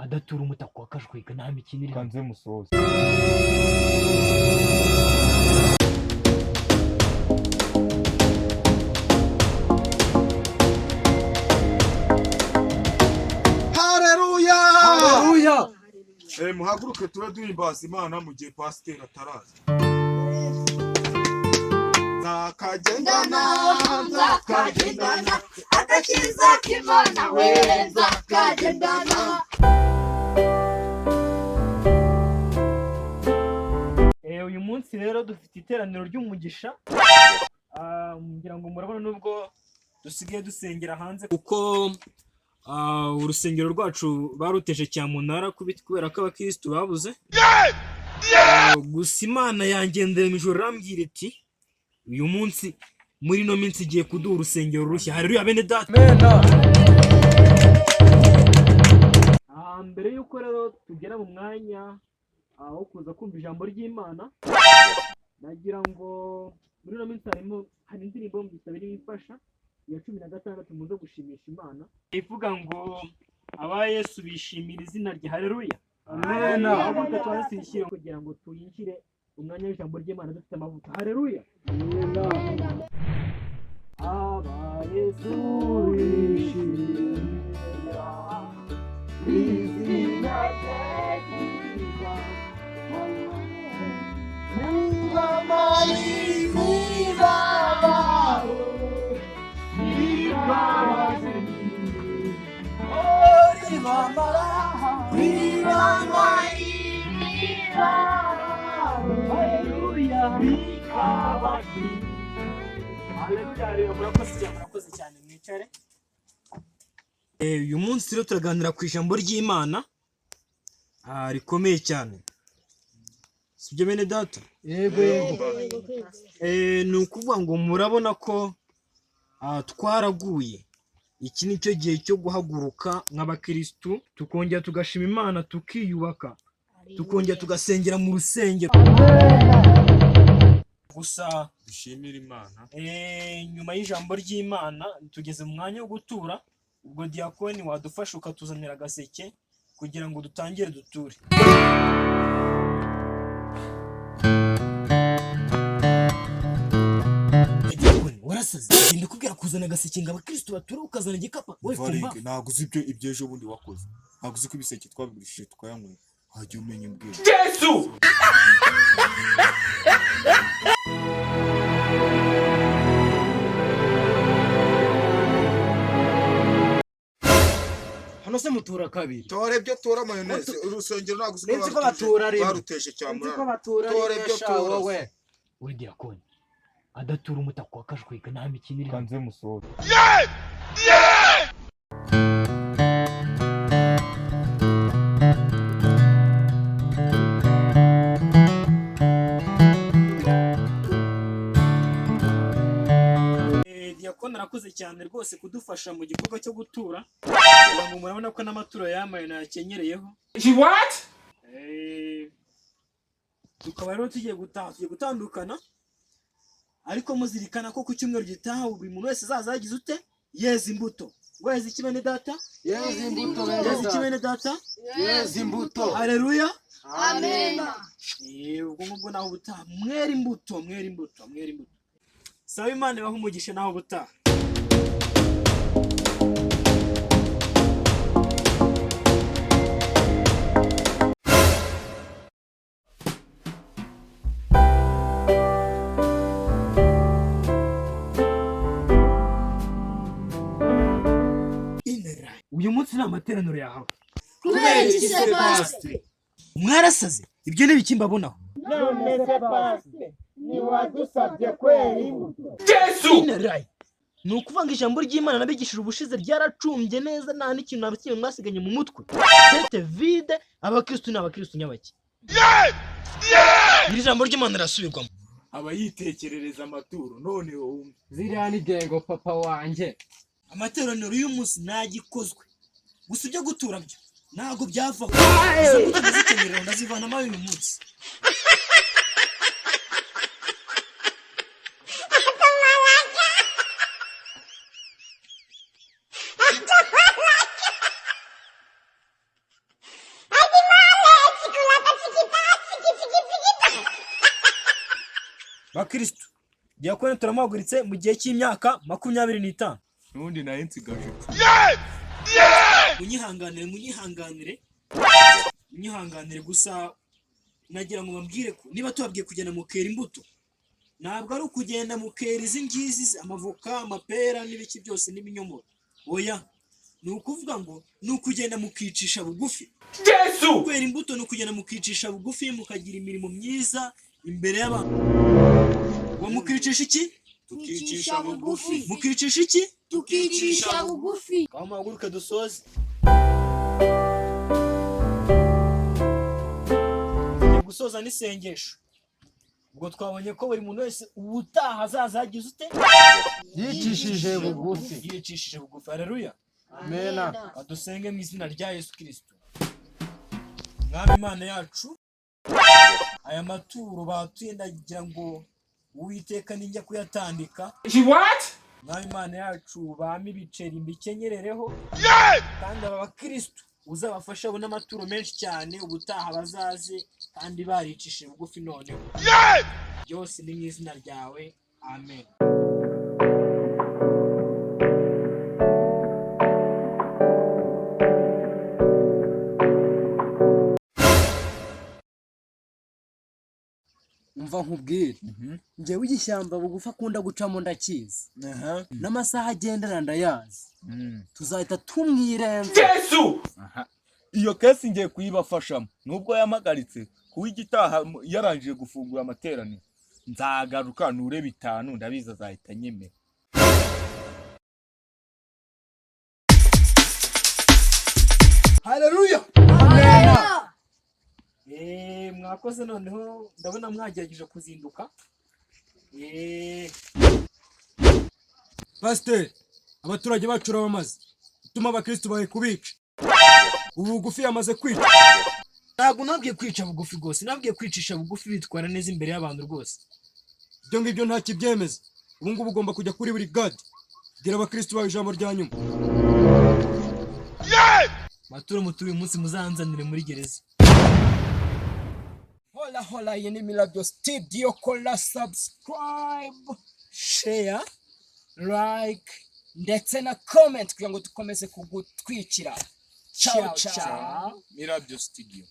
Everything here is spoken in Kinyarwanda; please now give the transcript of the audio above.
adatura umutako wakajwiga nta mikino iri kanze musoza. Haleluya! Haleluya! Muhaguruke tube duhimbaza Imana mu gihe pasiteri ataraza. Nzakagendana agakiza k'Imana we nzakagendana. Uyu munsi rero dufite iteraniro ry'umugisha, ngira ngo murabona nubwo dusigaye dusengera hanze kuko urusengero rwacu baruteje cyamunara kubera ko abakirisitu babuze. Gusa Imana yangendera mu ijoro irambwira iti uyu munsi muri ino minsi igiye kuduha urusengero rushya. Haleluya bene data. Mbere y'uko rero tugera mu mwanya wo kuza kumva ijambo ry'Imana, nagira ngo muri ino minsi hari indirimbo mbisabira ibifasha ya 16 muze gushimisha Imana ivuga ngo aba Yesu bishimira izina rye. Haleluya amen. Ahubwo twasishyire kugira ngo tuyinjire umwanya w'ijambo ry'Imana dufite amavuta. Haleluya amen. Aba Yesu bishimira izina rye. Murakoze cyane mwicare. Uyu munsi rero turaganira ku ijambo ry'Imana rikomeye cyane, sibyo bene data? Yego yego. Ni ukuvuga ngo murabona ko twaraguye. Iki ni cyo gihe cyo guhaguruka nk'abakirisitu tukongera tugashima Imana, tukiyubaka, tukongera tugasengera mu rusengero. Gusa dushimira Imana. Nyuma y'ijambo ry'Imana tugeze mu mwanya wo gutura. Ubwo diakoni wadufasha ukatuzanira agaseke kugira ngo dutangire duture. Warasaze ndikubwira kuzana agaseke ngo abakristo bature ukazana igikapa. Ntabwo uzi ibyo ejo bundi wakoze. Ntabwo uzi ko ibiseke twabigurishije tukayanywera. Hajya umenya ubwenge. Yesu! Hano se mutura kabiri. Tore byo tora mayoneze. Urusengero ntabwo uzi ko batura rimwe. Baruteje cyamura. Tore byo tora we. We diakoni adatura umutako wakajwiga nta mikino iri kanze musoza. Diakoni arakoze cyane rwose kudufasha mu gikorwa cyo gutura. Ngo murabona ko n'amaturo yamaye nakenyereyeho. What? Tukaba rero tugiye gutandukana, ariko muzirikana ko ku cyumweru gitaha buri muntu wese azaza yagize ute yeza imbuto. Ngo yeza iki bene data? Yeza imbuto. Yeza iki bene data? Yeza imbuto. Haleluya Amen. Ubwo ngubwo naho butaha mwera imbuto. Saba Imana ibahe umugisha naho butaha. Uyu munsi ni amateraniro yahawe. Kubera iki se pasiteri? Mwarasaze ibyo n'ibiki mbabonaho. None se pasiteri ntiwadusabye kwera imbuto? Yesu! Ni ukuvanga ijambo ry'Imana nabigishije ubushize ryaracumbye neza, nta n'ikintu na kimwe mwasiganye mu mutwe. Tete vide, abakristo n'abakristo nyabaki. Iri jambo ry'Imana rasubirwamo. Abayitekerereza amaturo none wumva. Ziriya ni gengo papa wanjye. Amateraniro y'umunsi nagikozwe. Gusa ibyo gutura byo ntago byava. Izo mbuto zikenerera ndazivanamo uyu munsi. bakristo diyakoni turamuhaguritse mu gihe cy'imyaka 25. Nundi naye nsigaje. munyihanganire gusa nagira ngo mbabwire ko niba tubabwiye kugenda mukera imbuto ntabwo ari ukugenda mukera izi ngizi amavoka amapera n'ibiki byose n'ibinyomoro. Oya, ni ukuvuga ngo ni ukugenda mukicisha bugufi. Yesu! Kwera imbuto ni ukugenda mukicisha bugufi mukagira imirimo myiza imbere y'abantu. Wa mukicisha iki? Tukicisha bugufi. Mukicisha iki? Tukicisha bugufi. Aho muhaguruke dusoze. Gusoza n'isengesho. Ubwo twabonye ko buri muntu wese ubutaha azaza yagize ute? Yicishije bugufi. Yicishije bugufi. Haleluya. Amena. Adusenge mu izina rya Yesu Kristo. Mwami Imana yacu, aya maturo batuye ndagira ngo Uwiteka ninjya kuyatandika. What? Mwami Imana yacu bami biceri mbikenyerereho. Kandi aba bakristo uzabafasha abona amaturo menshi cyane ubutaha bazaze kandi baricishije bugufi noneho. Byose ni mu izina ryawe. Amen. Umva nkubwire. Njyewe igishyamba bugufi akunda gucamo ndakizi. N'amasaha agendera ndayazi. Tuzahita tumwirenza. Yesu! Iyo kesi ngiye kuyibafashamo. Nubwo yamagaritse kuba igitaha yarangije gufungura amateraniro. Nzagaruka nure 5 ndabiza azahita nyemera. Haleluya! Amena. Mwakoze noneho ndabona mwagerageje kuzinduka. Pastor, abaturage bacu bamaze utuma abakristo bawe kubica. Ubu bugufi yamaze kwica. Ntabwo nabwiye kwica bugufi rwose, nabwiye kwicisha bugufi bitwara neza imbere y'abantu rwose. Ibyo ngibyo nta kibyemeza. Ubu ngubu ugomba kujya kuri buri gade. Gira abakristo bawe ijambo rya nyuma. Maturo mutuye umunsi muzanzanire muri gereza. Hola iyi ni Milagro Studio, kola subscribe, share, like ndetse na comment kugira ngo dukomeze kugutwikira. Ciao ciao. Milagro Studio.